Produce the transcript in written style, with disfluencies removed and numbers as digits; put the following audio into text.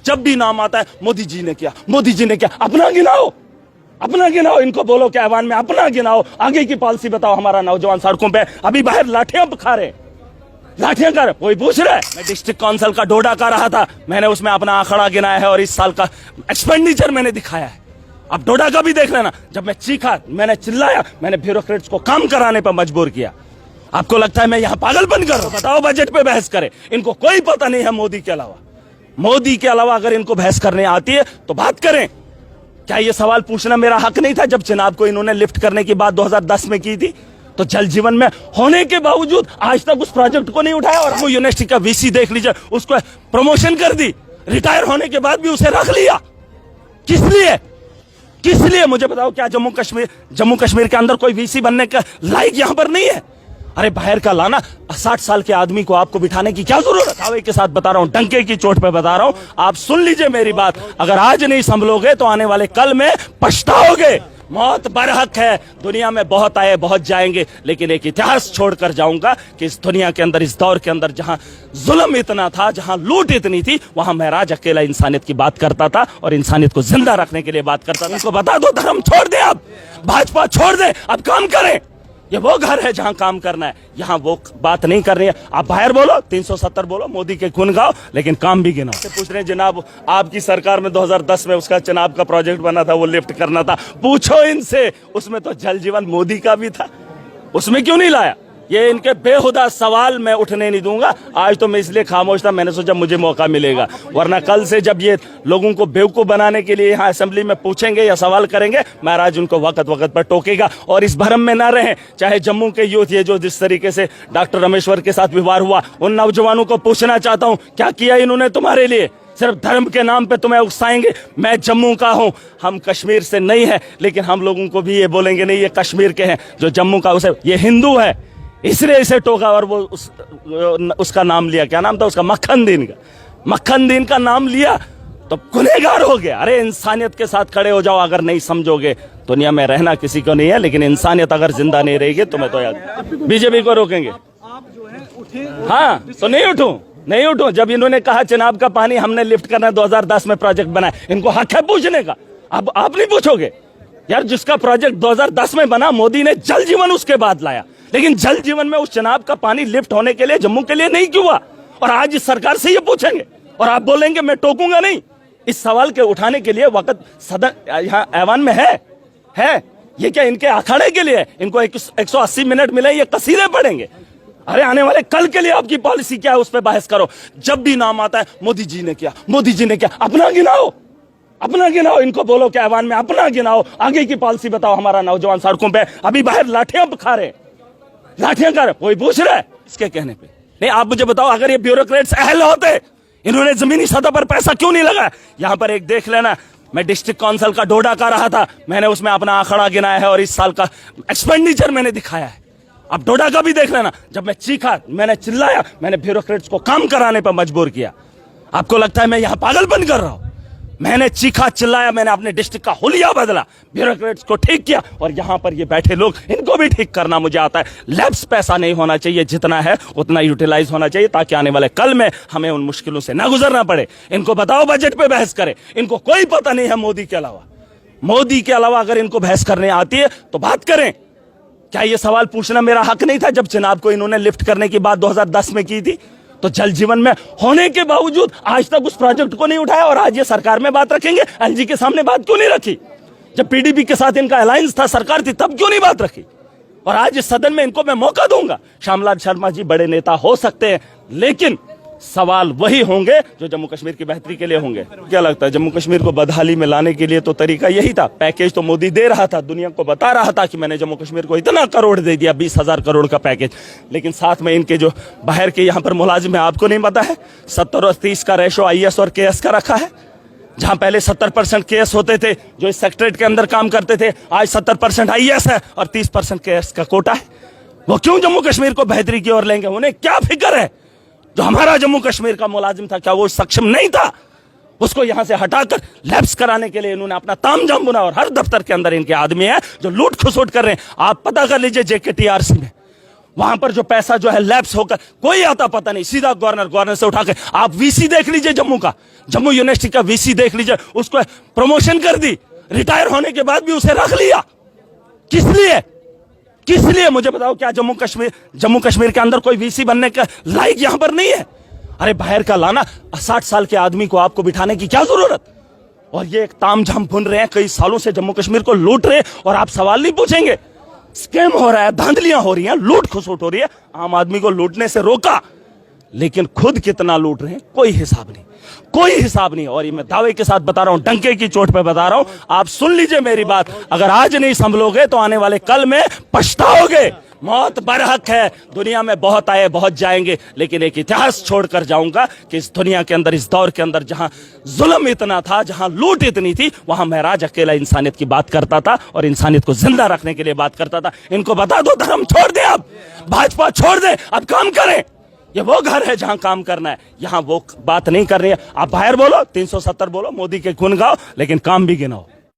जब भी नाम आता है मोदी जी ने किया, मोदी जी ने किया। अपना गिनाओ, अपना गिनाओ। इनको बोलो कि ऐवान में अपना गिनाओ, आगे की पॉलिसी बताओ। हमारा नौजवान सड़कों पे अभी बाहर लाठियां खा रहे, लाठियां कर, कोई पूछ रहा है। मैं डिस्ट्रिक्ट काउंसिल का डोडा कर रहा था, मैंने उसमें अपना आंकड़ा गिनाया है और इस साल का एक्सपेंडिचर मैंने दिखाया है। अब डोडा का भी देख लेना। जब मैं चीखा, मैंने चिल्लाया, मैंने ब्यूरोक्रेट्स को काम कराने पर मजबूर किया। आपको लगता है मैं यहाँ पागलपन कर रहा हूं? बताओ, बजट पे बहस करें। इनको कोई पता नहीं है मोदी के अलावा। मोदी के अलावा अगर इनको बहस करने आती है तो बात करें। क्या ये सवाल पूछना मेरा हक नहीं था जब चिनाब को इन्होंने लिफ्ट करने की बात 2010 में की थी? तो जल जीवन में होने के बावजूद आज तक उस प्रोजेक्ट को नहीं उठाया। और वो यूनिवर्सिटी का वीसी देख लीजिए, उसको प्रमोशन कर दी, रिटायर होने के बाद भी उसे रख लिया। किस लिए? किस लिए मुझे बताओ। क्या जम्मू कश्मीर के अंदर कोई वीसी बनने का लायक यहां पर नहीं है? अरे बाहर का लाना, 60 साल के आदमी को आपको बिठाने की क्या जरूरत? दावे के साथ बता रहा हूं, डंके की चोट पे बता रहा हूं। आप सुन लीजिए मेरी बात। अगर आज नहीं संभलोगे तो आने वाले कल में पछताओगे। मौत बरहक है। दुनिया में बहुत आए, बहुत जाएंगे, लेकिन एक इतिहास छोड़कर जाऊंगा कि इस दुनिया के अंदर, इस दौर के अंदर जहां जुल्म इतना था, जहां लूट इतनी थी, वहां महराज अकेला इंसानियत की बात करता था और इंसानियत को जिंदा रखने के लिए बात करता था। इनको बता दो, धर्म छोड़ दें, आप भाजपा छोड़ दें, अब काम करें। ये वो घर है जहां काम करना है, यहां वो बात नहीं करनी है। आप बाहर बोलो, 370 बोलो, मोदी के गुण गाओ, लेकिन काम भी गिनाओ। पूछ रहे हैं जनाब, आपकी सरकार में 2010 में उसका चिनाब का प्रोजेक्ट बना था, वो लिफ्ट करना था। पूछो इनसे, उसमें तो जल जीवन मोदी का भी था, उसमें क्यों नहीं लाया? ये इनके बेहुदा सवाल मैं उठने नहीं दूंगा। आज तो मैं इसलिए खामोश था, मैंने सोचा मुझे मौका मिलेगा, वरना कल से जब ये लोगों को बेवकूफ बनाने के लिए यहाँ असेंबली में पूछेंगे या सवाल करेंगे, महाराज उनको वक्त वक्त पर टोकेगा। और इस भरम में ना रहें, चाहे जम्मू के यूथ, ये जो जिस तरीके से डॉक्टर रमेश्वर के साथ व्यवहार हुआ, उन नौजवानों को पूछना चाहता हूँ, क्या किया इन्होंने तुम्हारे लिए? सिर्फ धर्म के नाम पे तुम्हें उकसाएंगे। मैं जम्मू का हूं, हम कश्मीर से नहीं है, लेकिन हम लोगों को भी ये बोलेंगे नहीं ये कश्मीर के हैं। जो जम्मू का उसे ये हिंदू है, इसलिए इसे टोका और वो उसका नाम लिया। क्या नाम था उसका? मक्खन दीन का। मक्खन दीन का नाम लिया तो गुनहगार हो गया। अरे इंसानियत के साथ खड़े हो जाओ। अगर नहीं समझोगे, दुनिया में रहना किसी को नहीं है, लेकिन इंसानियत अगर जिंदा नहीं रहेगी तो मैं तो याद बीजेपी को रोकेंगे। हाँ, तो नहीं उठूं, नहीं उठूं। जब इन्होंने कहा चिनाब का पानी हमने लिफ्ट करना 2010 में प्रोजेक्ट बनाया, इनको हक है पूछने का। अब आप नहीं पूछोगे यार? जिसका प्रोजेक्ट 2010 में बना, मोदी ने जल जीवन उसके बाद लाया, लेकिन जल जीवन में उस चिनाब का पानी लिफ्ट होने के लिए जम्मू के लिए नहीं क्यों हुआ? और आज इस सरकार से ये पूछेंगे और आप बोलेंगे मैं टोकूंगा नहीं। इस सवाल के उठाने के लिए वक्त सदन यहाँ ऐवान में है। ये क्या इनके अखाड़े के लिए? इनको 180 मिनट मिले, ये कसीदे पढ़ेंगे। अरे आने वाले कल के लिए आपकी पॉलिसी क्या है, उस पर बहस करो। जब भी नाम आता है मोदी जी ने किया, मोदी जी ने किया। अपना गिनाओ, अपना गिनाओ। इनको बोलो कि ऐवान में अपना गिनाओ, आगे की पॉलिसी बताओ। हमारा नौजवान सड़कों पे अभी बाहर लाठियां खा रहे, लाठियां कर, कोई पूछ रहा है इसके कहने पे? नहीं, आप मुझे बताओ, अगर ये ब्यूरोक्रेट्स अहल होते, इन्होंने जमीनी सतह पर पैसा क्यों नहीं लगाया? यहां पर एक देख लेना, मैं डिस्ट्रिक्ट काउंसिल का डोडा कर रहा था, मैंने उसमें अपना आंकड़ा गिनाया है और इस साल का एक्सपेंडिचर मैंने दिखाया है। अब डोडा का भी देख लेना। जब मैं चीखा, मैंने चिल्लाया, मैंने ब्यूरोक्रेट्स को काम कराने पर मजबूर किया। आपको लगता है मैं यहाँ पागलपन कर रहा हूं? मैंने चीखा, चिल्लाया, मैंने अपने डिस्ट्रिक्ट का हुलिया बदला, ब्यूरोक्रेट्स को ठीक किया। और यहाँ पर ये बैठे लोग, इनको भी ठीक करना मुझे आता है। लैप्स पैसा नहीं होना चाहिए, जितना है उतना यूटिलाइज होना चाहिए, ताकि आने वाले कल में हमें उन मुश्किलों से ना गुजरना पड़े। इनको बताओ, बजट पे बहस करें। इनको कोई पता नहीं है मोदी के अलावा। मोदी के अलावा अगर इनको बहस करने आती है तो बात करें। क्या ये सवाल पूछना मेरा हक नहीं था जब चिनाब को इन्होंने लिफ्ट करने की बात 2010 में की थी? तो जल जीवन में होने के बावजूद आज तक उस प्रोजेक्ट को नहीं उठाया और आज ये सरकार में बात रखेंगे। एलजी के सामने बात क्यों नहीं रखी? जब पीडीपी के साथ इनका अलायंस था, सरकार थी, तब क्यों नहीं बात रखी? और आज इस सदन में इनको मैं मौका दूंगा। श्यामलाल शर्मा जी बड़े नेता हो सकते हैं, लेकिन सवाल वही होंगे जो जम्मू कश्मीर की बेहतरी के लिए होंगे। क्या लगता है जम्मू कश्मीर को बदहाली में लाने के लिए तो तरीका यही था। पैकेज तो मोदी दे रहा था, दुनिया को बता रहा था कि मैंने जम्मू कश्मीर को इतना करोड़ दे दिया, 20,000 करोड़ का पैकेज। लेकिन साथ में इनके जो बाहर के यहाँ पर मुलाजिम है, आपको नहीं पता है 70 और 30 का रेशो IAS और KS का रखा है। जहां पहले 70% KS होते थे जो इस सेक्रेटरीट के अंदर काम करते थे, आज 70% IAS है और 30% KS का कोटा है। वो क्यों जम्मू कश्मीर को बेहतरी की ओर लेंगे? उन्हें क्या फिक्र है? जो हमारा जम्मू कश्मीर का मुलाजिम था, क्या वो सक्षम नहीं था? उसको यहां से हटाकर लैप्स कराने के लिए इन्होंने अपना तामझाम बुना। और हर दफ्तर के अंदर इनके आदमी है जो लूट खसोट कर रहे हैं। आप पता कर लीजिए JKTRC में वहां पर जो पैसा जो है लैप्स होकर कोई आता पता नहीं, सीधा गवर्नर से उठा के आप वीसी देख लीजिए जम्मू का, जम्मू यूनिवर्सिटी का वीसी देख लीजिए, उसको प्रमोशन कर दी, रिटायर होने के बाद भी उसे रख लिया। किस लिए? किस लिए मुझे बताओ? क्या जम्मू कश्मीर के अंदर कोई वीसी बनने का लायक यहां पर नहीं है? अरे बाहर का लाना, 60 साल के आदमी को आपको बिठाने की क्या जरूरत? और ये एक तामझाम भुन रहे हैं, कई सालों से जम्मू कश्मीर को लूट रहे हैं और आप सवाल नहीं पूछेंगे। स्कैम हो रहा है, धांधलियां हो रही हैं, लूट खसोट हो रही है। आम आदमी को लूटने से रोका, लेकिन खुद कितना लूट रहे हैं कोई हिसाब नहीं, कोई हिसाब नहीं। और ये मैं दावे के साथ बता रहा हूं, डंके की चोट पे बता रहा हूं, आप सुन लीजिए मेरी बात। अगर आज नहीं संभलोगे तो आने वाले कल में पछताओगे। मौत बरहक है, दुनिया में बहुत आए बहुत जाएंगे, लेकिन एक इतिहास छोड़कर जाऊंगा कि इस दुनिया के अंदर, इस दौर के अंदर जहां जुल्म इतना था, जहां लूट इतनी थी, वहां महराज अकेला इंसानियत की बात करता था और इंसानियत को जिंदा रखने के लिए बात करता था। इनको बता दो धर्म छोड़ दे, अब भाजपा छोड़ दे, अब काम करें। ये वो घर है जहां काम करना है, यहां वो बात नहीं कर रही है। आप बाहर बोलो, 370 बोलो, मोदी के गुण गाओ, लेकिन काम भी गिनाओ।